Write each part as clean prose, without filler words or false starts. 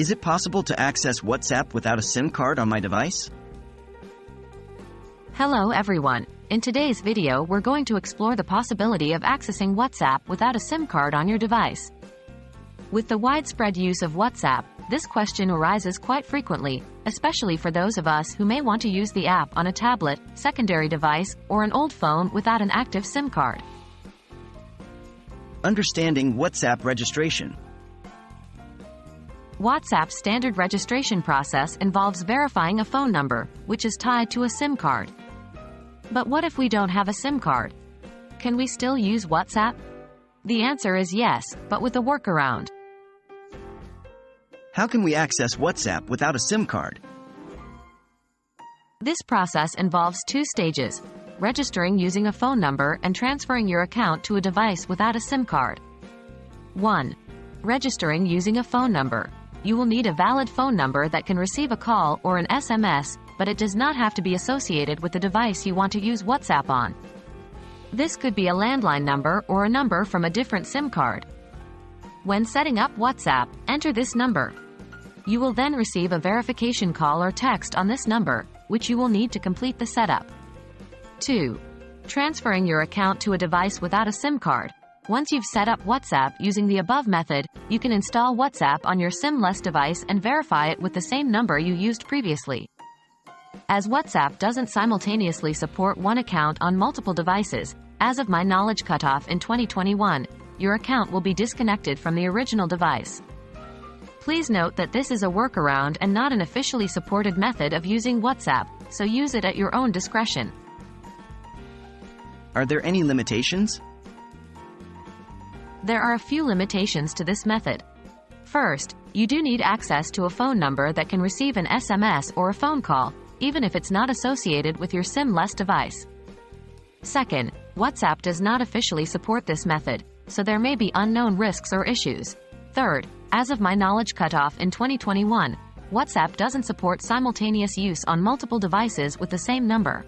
Is it possible to access WhatsApp without a SIM card on my device? Hello everyone. In today's video we're going to explore the possibility of accessing WhatsApp without a SIM card on your device. With the widespread use of WhatsApp, this question arises quite frequently, especially for those of us who may want to use the app on a tablet, secondary device, or an old phone without an active SIM card. Understanding WhatsApp registration. WhatsApp's standard registration process involves verifying a phone number, which is tied to a SIM card. But what if we don't have a SIM card? Can we still use WhatsApp? The answer is yes, but with a workaround. How can we access WhatsApp without a SIM card? This process involves two stages: registering using a phone number and transferring your account to a device without a SIM card. 1. Registering using a phone number. You will need a valid phone number that can receive a call or an SMS, but it does not have to be associated with the device you want to use WhatsApp on. This could be a landline number or a number from a different SIM card. When setting up WhatsApp, enter this number. You will then receive a verification call or text on this number, which you will need to complete the setup. 2. Transferring your account to a device without a SIM card. Once you've set up WhatsApp using the above method, you can install WhatsApp on your SIM-less device and verify it with the same number you used previously. As WhatsApp doesn't simultaneously support one account on multiple devices, as of my knowledge cutoff in 2021, your account will be disconnected from the original device. Please note that this is a workaround and not an officially supported method of using WhatsApp, so use it at your own discretion. Are there any limitations? There are a few limitations to this method. First, you do need access to a phone number that can receive an SMS or a phone call, even if it's not associated with your SIM-less device. Second, WhatsApp does not officially support this method, so there may be unknown risks or issues. Third, as of my knowledge cutoff in 2021, WhatsApp doesn't support simultaneous use on multiple devices with the same number.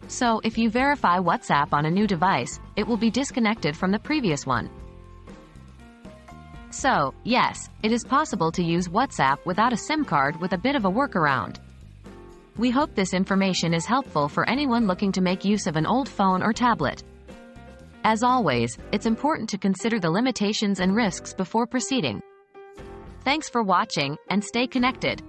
So, if you verify WhatsApp on a new device, it will be disconnected from the previous one. So, yes, it is possible to use WhatsApp without a SIM card with a bit of a workaround. We hope this information is helpful for anyone looking to make use of an old phone or tablet. As always, it's important to consider the limitations and risks before proceeding. Thanks for watching, and stay connected.